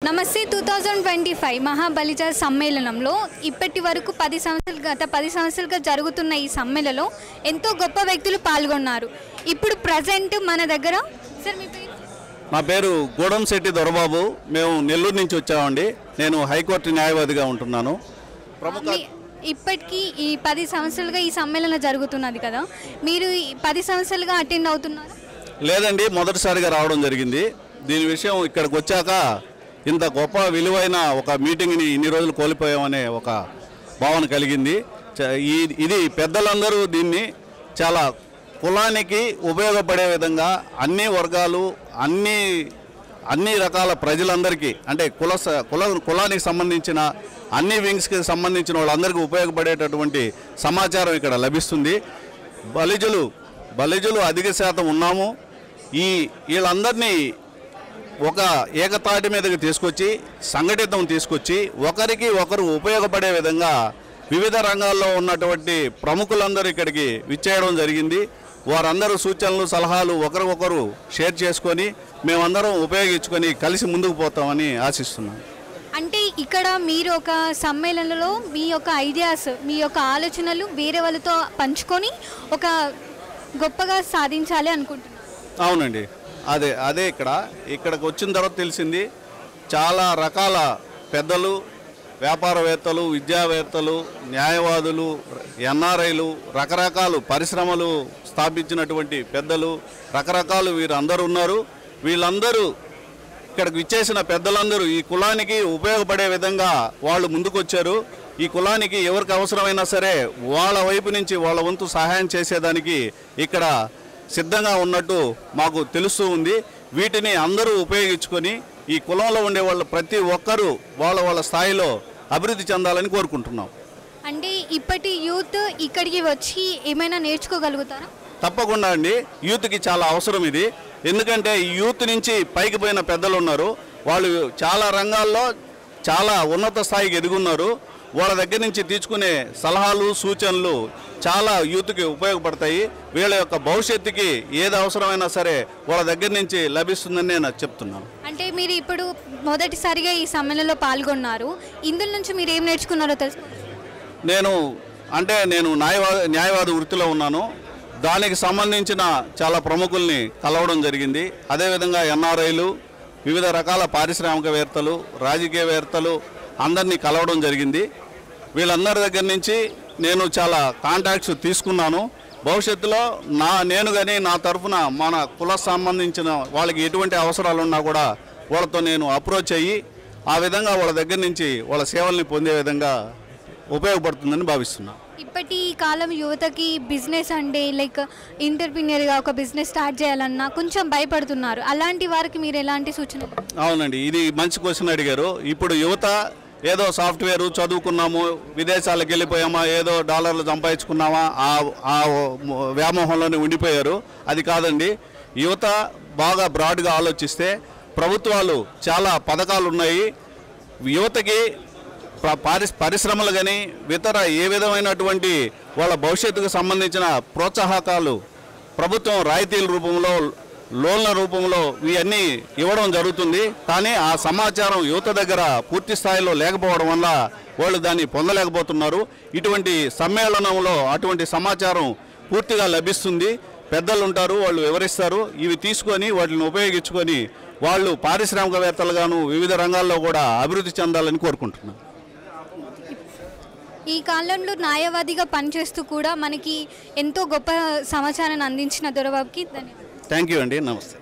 నమస్తే 2025 మహాబలిజ సమ్మేళనంలో ఇప్పటి వరకు గత 10 సంవత్సరాలుగా జరుగుతున్న ఈ సమ్మేళనంలో ఎంతో గొప్ప వ్యక్తులు పాల్గొన్నారు. ఇప్పుడు ప్రజెంట్ మన దగ్గర సార్ మీ పేరు? నా పేరు గూడంశెట్టి దొరబాబు. మేము నెల్లూరు నుంచి వచ్చామండి. నేను హైకోర్టు న్యాయవాదిగా ఉంటున్నాను. ఇప్పటికీ ఈ 10 సంవత్సరాలుగా ఈ సమ్మేళనం జరుగుతున్నది కదా, మీరు 10 సంవత్సరాలుగా అటెండ్ అవుతున్నారు? లేదండి, మొదటిసారిగా రావడం జరిగింది. దీని విషయం ఇక్కడికి వచ్చాక ఇంత గొప్ప విలువైన ఒక మీటింగ్ని ఇన్ని రోజులు కోల్పోయామనే ఒక భావన కలిగింది. ఇది పెద్దలందరూ దీన్ని చాలా కులానికి ఉపయోగపడే విధంగా అన్ని వర్గాలు అన్ని రకాల ప్రజలందరికీ, అంటే కులానికి సంబంధించిన అన్ని వింగ్స్కి సంబంధించిన వాళ్ళందరికీ ఉపయోగపడేటటువంటి సమాచారం ఇక్కడ లభిస్తుంది. బలిజులు అధిక శాతం ఉన్నాము. వీళ్ళందరినీ ఒక ఏకతాటి మీదకి తీసుకొచ్చి సంఘటితం తీసుకొచ్చి ఒకరికి ఒకరు ఉపయోగపడే విధంగా వివిధ రంగాల్లో ఉన్నటువంటి ప్రముఖులందరూ ఇక్కడికి విచ్చేయడం జరిగింది. వారందరూ సూచనలు సలహాలు ఒకరికొకరు షేర్ చేసుకొని మేమందరం ఉపయోగించుకొని కలిసి ముందుకు పోతామని ఆశిస్తున్నాం. అంటే ఇక్కడ మీరు ఒక సమ్మేళనంలో మీ యొక్క ఐడియాస్, మీ యొక్క ఆలోచనలు వేరే వాళ్ళతో పంచుకొని ఒక గొప్పగా సాధించాలి అనుకుంటున్నాను. అవునండి, అదే ఇక్కడికి వచ్చిన తర్వాత తెలిసింది. చాలా రకాల పెద్దలు, వ్యాపారవేత్తలు, విద్యావేత్తలు, న్యాయవాదులు, ఎన్ఆర్ఐలు, రకరకాల పరిశ్రమలు స్థాపించినటువంటి పెద్దలు, రకరకాలు వీరందరూ ఉన్నారు. వీళ్ళందరూ ఇక్కడికి విచ్చేసిన పెద్దలందరూ ఈ కులానికి ఉపయోగపడే విధంగా వాళ్ళు ముందుకొచ్చారు. ఈ కులానికి ఎవరికి అవసరమైనా సరే వాళ్ళ వైపు నుంచి వాళ్ళ వంతు సహాయం చేసేదానికి ఇక్కడ సిద్ధంగా ఉన్నట్టు మాకు తెలుస్తూ ఉంది. వీటిని అందరూ ఉపయోగించుకొని ఈ కులంలో ఉండే వాళ్ళు ప్రతి ఒక్కరూ వాళ్ళ స్థాయిలో అభివృద్ధి చెందాలని కోరుకుంటున్నాం. అంటే ఇప్పటి యూత్ ఇక్కడికి వచ్చి ఏమైనా నేర్చుకోగలుగుతారా? తప్పకుండా అండి, యూత్కి చాలా అవసరం ఇది. ఎందుకంటే ఈ యూత్ నుంచి పైకి పోయిన పెద్దలు ఉన్నారు. వాళ్ళు చాలా రంగాల్లో చాలా ఉన్నత స్థాయికి ఎదుగున్నారు. వాళ్ళ దగ్గర నుంచి తీసుకునే సలహాలు, సూచనలు చాలా యూత్కి ఉపయోగపడతాయి. వీళ్ళ యొక్క భవిష్యత్తుకి ఏది అవసరమైనా సరే వాళ్ళ దగ్గర నుంచి లభిస్తుందని నేను చెప్తున్నాను. అంటే మీరు ఇప్పుడు మొదటిసారిగా ఈ సమ్మేళనంలో పాల్గొన్నారు. ఇందులో నుంచి మీరు ఏం నేర్చుకున్నారో తెలుసు? నేను న్యాయవాద వృత్తిలో ఉన్నాను. దానికి సంబంధించిన చాలా ప్రముఖుల్ని కలవడం జరిగింది. అదేవిధంగా ఎన్ఆర్ఐలు, వివిధ రకాల పారిశ్రామికవేత్తలు, రాజకీయవేత్తలు అందరినీ కలవడం జరిగింది. వీళ్ళందరి దగ్గర నుంచి నేను చాలా కాంటాక్ట్స్ తీసుకున్నాను. భవిష్యత్తులో నేను కానీ నా తరఫున మన కుల సంబంధించిన వాళ్ళకి ఎటువంటి అవసరాలు ఉన్నా కూడా వాళ్ళతో నేను అప్రోచ్ అయ్యి ఆ విధంగా వాళ్ళ దగ్గర నుంచి వాళ్ళ సేవల్ని పొందే విధంగా ఉపయోగపడుతుందని భావిస్తున్నాను. ఇప్పటి కాలం యువతకి బిజినెస్ అంటే లైక్ ఎంటర్‌ప్రెన్యూర్‌గా ఒక బిజినెస్ స్టార్ట్ చేయాలన్నా కొంచెం భయపడుతున్నారు. అలాంటి వారికి మీరు ఎలాంటి సూచనలు? అవునండి, ఇది మంచి క్వశ్చన్ అడిగారు. ఇప్పుడు యువత ఏదో సాఫ్ట్వేర్ చదువుకున్నాము, విదేశాలకు వెళ్ళిపోయామా, ఏదో డాలర్లు సంపాదించుకున్నామా, ఆ వ్యామోహంలోనే ఉండిపోయారు. అది కాదండి. యువత బాగా బ్రాడ్గా ఆలోచిస్తే ప్రభుత్వాలు చాలా పథకాలు ఉన్నాయి. యువతకి పరిశ్రమలు కానీ ఇతర ఏ విధమైనటువంటి వాళ్ళ భవిష్యత్తుకు సంబంధించిన ప్రోత్సాహకాలు ప్రభుత్వం రాయితీల రూపంలో, లోన్ల రూపంలో ఇవన్నీ ఇవ్వడం జరుగుతుంది. కానీ ఆ సమాచారం యువత దగ్గర పూర్తి స్థాయిలో లేకపోవడం వల్ల వాళ్ళు దాన్ని పొందలేకపోతున్నారు. ఇటువంటి సమ్మేళనంలో అటువంటి సమాచారం పూర్తిగా లభిస్తుంది. పెద్దలు ఉంటారు, వాళ్ళు వివరిస్తారు. ఇవి తీసుకొని వాటిని ఉపయోగించుకొని వాళ్ళు పారిశ్రామికవేత్తలుగాను వివిధ రంగాల్లో కూడా అభివృద్ధి చెందాలని కోరుకుంటున్నాను. ఈ కాలంలో న్యాయవాదిగా పనిచేస్తూ కూడా మనకి ఎంతో గొప్ప సమాచారాన్ని అందించిన దొరబాబుకి ధన్యవాదాలు. థ్యాంక్ యూ అండి, నమస్తే.